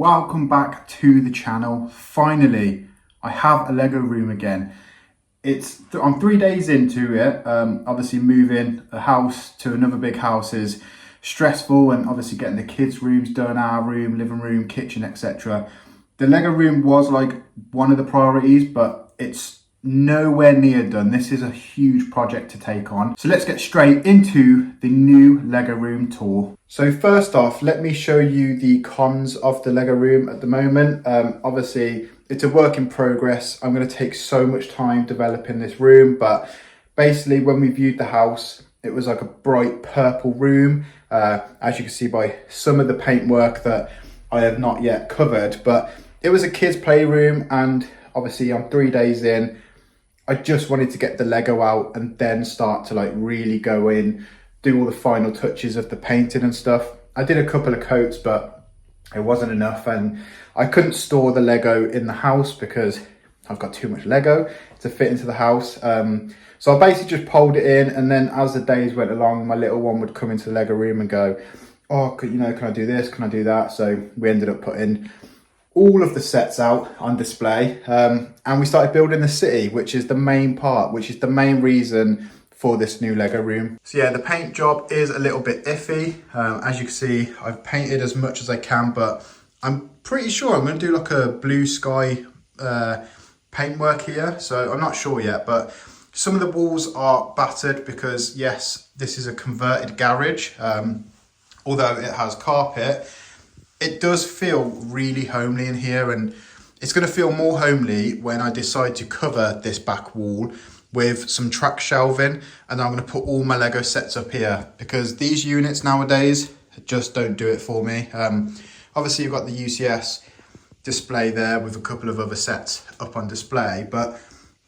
Welcome back to the channel. Finally, I have a Lego room again. I'm 3 days into it. Obviously moving a house to another big house is stressful, and obviously getting the kids' rooms done, our room, living room, kitchen, etc. The Lego room was like one of the priorities, but it's nowhere near done. This is a huge project to take on. So let's get straight into the new Lego room tour. So first off, let me show you the cons of the Lego room at the moment. Obviously, it's a work in progress. I'm going to take so much time developing this room, but basically when we viewed the house, it was like a bright purple room, as you can see by some of the paintwork that I have not yet covered, but it was a kids' playroom, and obviously I'm 3 days in. I just wanted to get the Lego out and then start to like really go in, do all the final touches of the painting and stuff. I did a couple of coats, but it wasn't enough, and I couldn't store the Lego in the house because I've got too much Lego to fit into the house. So I basically just pulled it in, and then as the days went along, my little one would come into the Lego room and go, oh, can I do this? Can I do that? So we ended up putting all of the sets out on display, and we started building the city, which is the main part, which is the main reason for this new Lego room. So yeah, the paint job is a little bit iffy. As you can see, I've painted as much as I can, but I'm pretty sure I'm going to do like a blue sky paintwork here. So I'm not sure yet, but some of the walls are battered because yes, this is a converted garage. Although it has carpet, it does feel really homely in here, and it's going to feel more homely when I decide to cover this back wall with some track shelving, and I'm going to put all my Lego sets up here because these units nowadays just don't do it for me. Obviously you've got the UCS display there with a couple of other sets up on display, but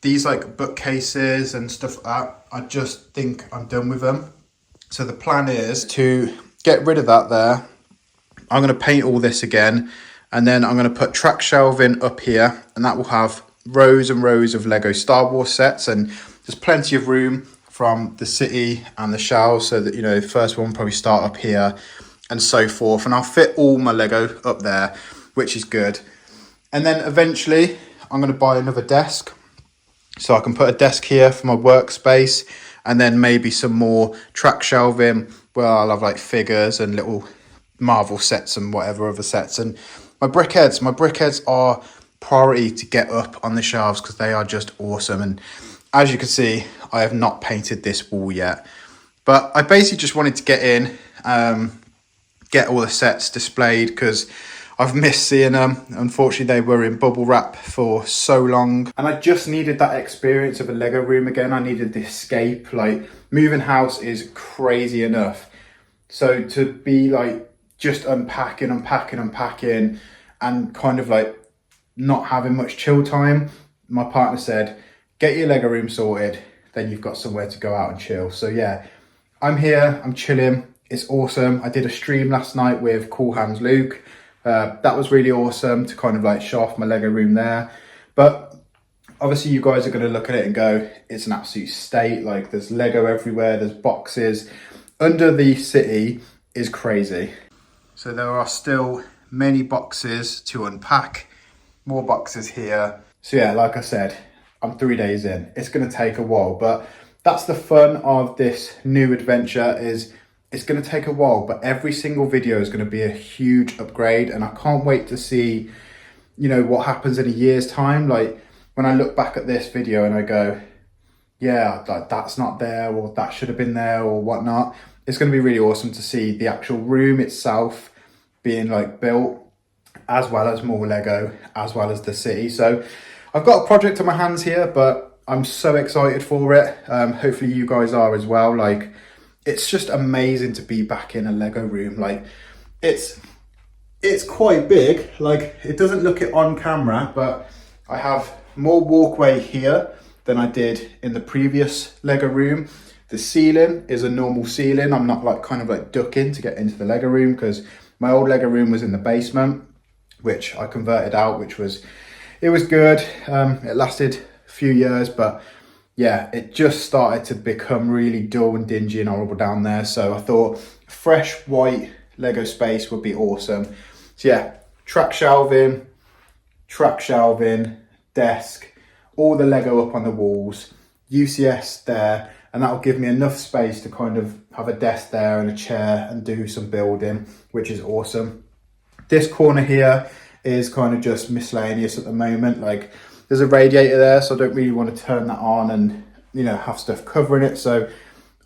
these like bookcases and stuff like that, I just think I'm done with them. So the plan is to get rid of that there. I'm going to paint all this again, and then I'm going to put track shelving up here, and that will have rows and rows of Lego Star Wars sets, and there's plenty of room from the city and the shelves, so that, you know, the first one will probably start up here and so forth, and I'll fit all my Lego up there, which is good. And then eventually I'm going to buy another desk, so I can put a desk here for my workspace, and then maybe some more track shelving where I'll have like figures and little Marvel sets and whatever other sets. And my brickheads are priority to get up on the shelves because they are just awesome. And as you can see, I have not painted this wall yet, but I basically just wanted to get in, get all the sets displayed because I've missed seeing them. Unfortunately, they were in bubble wrap for so long, and I just needed that experience of a Lego room again. I needed the escape. Like, moving house is crazy enough, so to be like just unpacking and kind of like not having much chill time, my partner said, get your Lego room sorted, then you've got somewhere to go out and chill. So yeah, I'm here, I'm chilling, it's awesome. I did a stream last night with Cool Hands Luke. That was really awesome to kind of like show off my Lego room there. But obviously you guys are going to look at it and go, it's an absolute state. Like, there's Lego everywhere, there's boxes. Under the city is crazy. So there are still many boxes to unpack, more boxes here. So yeah, like I said, I'm 3 days in. It's going to take a while, but that's the fun of this new adventure, is it's going to take a while, but every single video is going to be a huge upgrade, and I can't wait to see, you know, what happens in a year's time. Like, when I look back at this video and I go, yeah, like that's not there, or that should have been there, or whatnot. It's going to be really awesome to see the actual room itself being like built, as well as more Lego, as well as the city. So I've got a project on my hands here, but I'm so excited for it. Hopefully you guys are as well. Like, it's just amazing to be back in a Lego room. Like, it's quite big. Like, it doesn't look it on camera, but I have more walkway here than I did in the previous Lego room. The ceiling is a normal ceiling. I'm not like kind of like ducking to get into the Lego room, because my old Lego room was in the basement, which I converted out, it was good. It lasted a few years, but yeah, it just started to become really dull and dingy and horrible down there. So I thought fresh white Lego space would be awesome. So yeah, track shelving, desk, all the Lego up on the walls, UCS there, and that'll give me enough space to kind of have a desk there and a chair and do some building, which is awesome. This corner here is kind of just miscellaneous at the moment. Like, there's a radiator there, so I don't really want to turn that on and, you know, have stuff covering it. So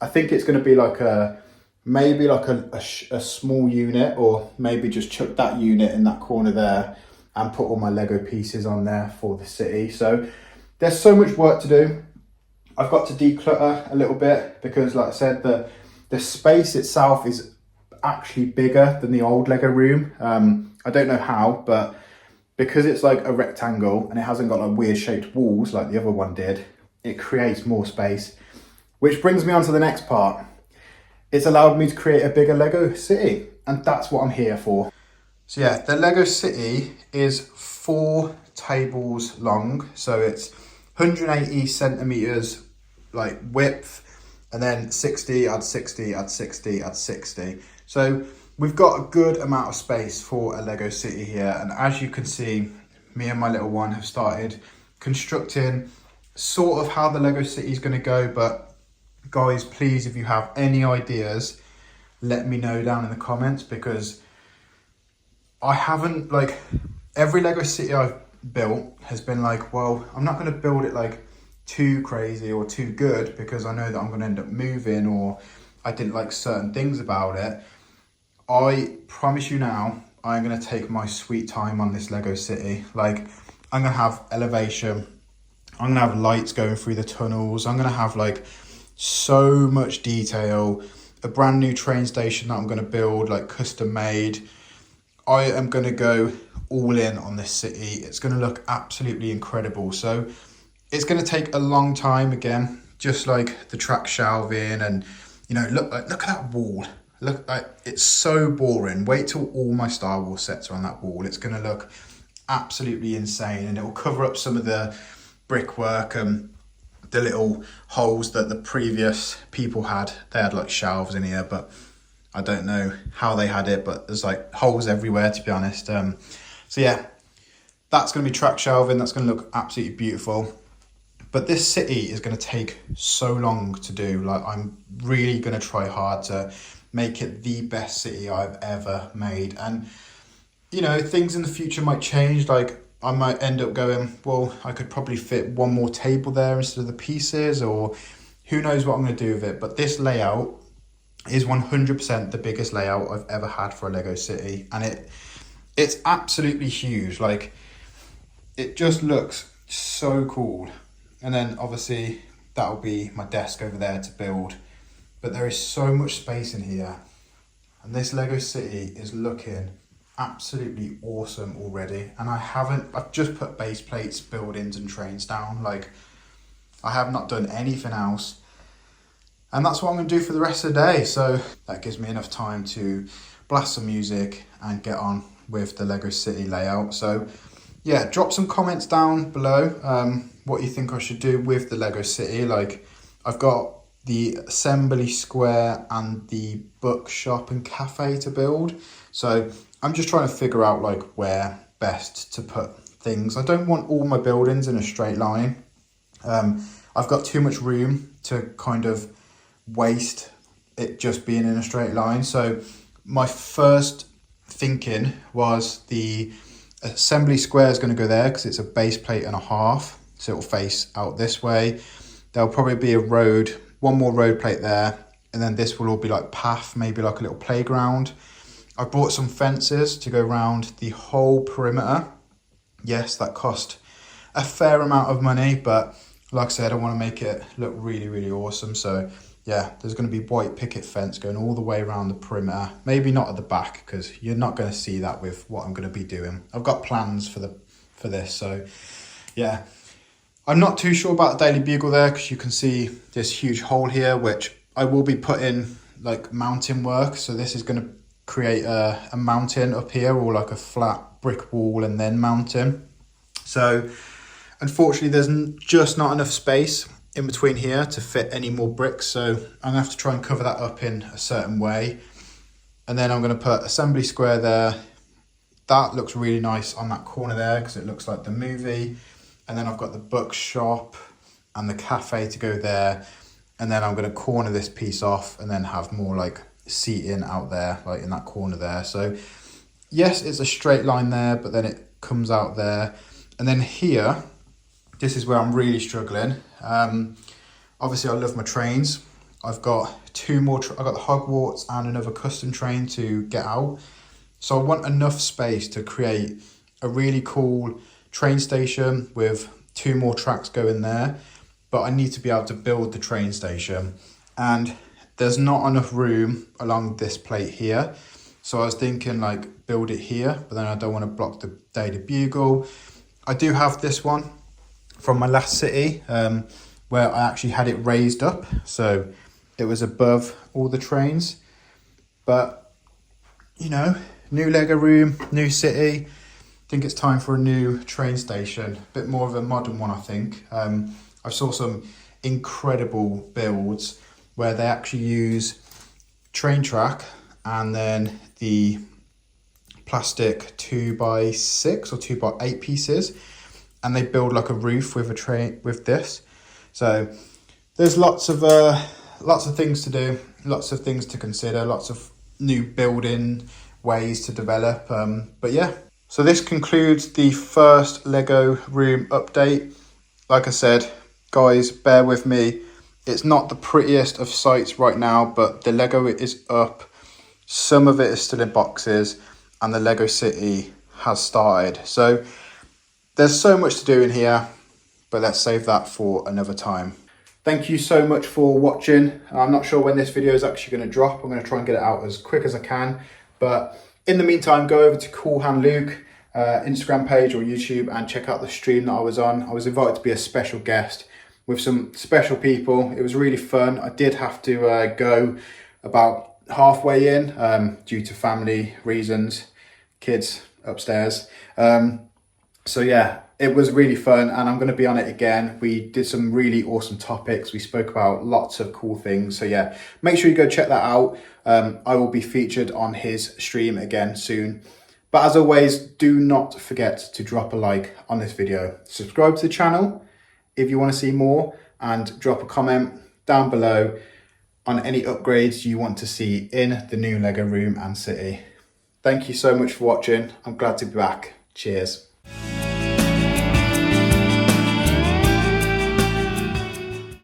I think it's going to be like maybe like a small unit, or maybe just chuck that unit in that corner there and put all my Lego pieces on there for the city. So there's so much work to do. I've got to declutter a little bit because, like I said, the space itself is actually bigger than the old Lego room. I don't know how, but because it's like a rectangle and it hasn't got like weird shaped walls like the other one did, it creates more space. Which brings me on to the next part. It's allowed me to create a bigger Lego city, and that's what I'm here for. So yeah, the Lego city is 4 tables long, so it's 180 centimeters like width, and then 60, add 60, add 60, add 60. So we've got a good amount of space for a Lego city here, and as you can see, me and my little one have started constructing sort of how the Lego city is going to go. But guys, please, if you have any ideas, let me know down in the comments, because I haven't, like, every Lego city I've built has been like, well, I'm not going to build it like too crazy or too good because I know that I'm going to end up moving, or I didn't like certain things about it. I promise you now, I'm going to take my sweet time on this Lego city. Like, I'm going to have elevation, I'm going to have lights going through the tunnels, I'm going to have like so much detail, a brand new train station that I'm going to build, like custom made. I am going to go all in on this city. It's going to look absolutely incredible. So it's going to take a long time again, just like the track shelving, and, you know, look at that wall. Look, it's so boring. Wait till all my Star Wars sets are on that wall. It's going to look absolutely insane, and it will cover up some of the brickwork and the little holes that the previous people had. They had like shelves in here, but I don't know how they had it, but there's like holes everywhere, to be honest. So yeah, that's going to be track shelving. That's going to look absolutely beautiful. But this city is going to take so long to do. Like, I'm really going to try hard to make it the best city I've ever made. And, you know, things in the future might change. Like, I might end up going, well, I could probably fit one more table there instead of the pieces, or who knows what I'm going to do with it. But this layout is 100% the biggest layout I've ever had for a Lego city. And it's absolutely huge. Like, it just looks so cool. And then obviously that'll be my desk over there to build. But there is so much space in here. And this Lego city is looking absolutely awesome already. And I've just put base plates, buildings and trains down. Like, I have not done anything else. And that's what I'm going to do for the rest of the day. So that gives me enough time to blast some music and get on with the Lego city layout. So yeah, drop some comments down below what you think I should do with the Lego city. Like, I've got the assembly square and the bookshop and cafe to build. So I'm just trying to figure out like where best to put things. I don't want all my buildings in a straight line. I've got too much room to kind of waste it just being in a straight line. So my first thinking was the assembly square is going to go there because it's a base plate and a half, so it'll face out this way. There'll probably be a road, one more road plate there, and then this will all be like path, maybe like a little playground. I bought some fences to go around the whole perimeter. Yes, that cost a fair amount of money, but like I said, I want to make it look really, really awesome. So yeah, there's going to be white picket fence going all the way around the perimeter. Maybe not at the back, because you're not going to see that with what I'm going to be doing. I've got plans for this, so yeah. I'm not too sure about the Daily Bugle there, because you can see this huge hole here, which I will be putting like mountain work. So this is going to create a mountain up here, or like a flat brick wall and then mountain. So unfortunately, there's just not enough space in between here to fit any more bricks, so I'm gonna have to try and cover that up in a certain way. And then I'm gonna put assembly square there, that looks really nice on that corner there because it looks like the movie. And then I've got the bookshop and the cafe to go there. And then I'm going to corner this piece off and then have more like seating out there, like in that corner there. So yes, it's a straight line there, but then it comes out there. And then here, this is where I'm really struggling. Obviously I love my trains. I've got two more, I've got the Hogwarts and another custom train to get out. So I want enough space to create a really cool train station with two more tracks going there. But I need to be able to build the train station. And there's not enough room along this plate here. So I was thinking like build it here, but then I don't want to block the Daily Bugle. I do have this one from my last city where I actually had it raised up. So it was above all the trains. But, you know, new Lego room, new city. I think it's time for a new train station. A bit more of a modern one, I think. I saw some incredible builds where they actually use train track and then the plastic 2x6 or 2x8 pieces, and they build like a roof with a train with this. So there's lots of things to do, lots of things to consider, lots of new building ways to develop. But yeah, so this concludes the first Lego room update. Like I said, guys, bear with me. It's not the prettiest of sites right now, but the Lego is up. Some of it is still in boxes and the Lego City has started. So there's so much to do in here, but let's save that for another time. Thank you so much for watching. I'm not sure when this video is actually going to drop. I'm going to try and get it out as quick as I can. But in the meantime, go over to Cool Hand Luke, Instagram page or YouTube, and check out the stream that I was on. I was invited to be a special guest with some special people. It was really fun. I did have to go about halfway in due to family reasons, kids upstairs. So yeah, it was really fun and I'm going to be on it again. We did some really awesome topics. We spoke about lots of cool things. So yeah, make sure you go check that out. I will be featured on his stream again soon. But as always, do not forget to drop a like on this video. Subscribe to the channel if you want to see more, and drop a comment down below on any upgrades you want to see in the new Lego room and city. Thank you so much for watching. I'm glad to be back. Cheers.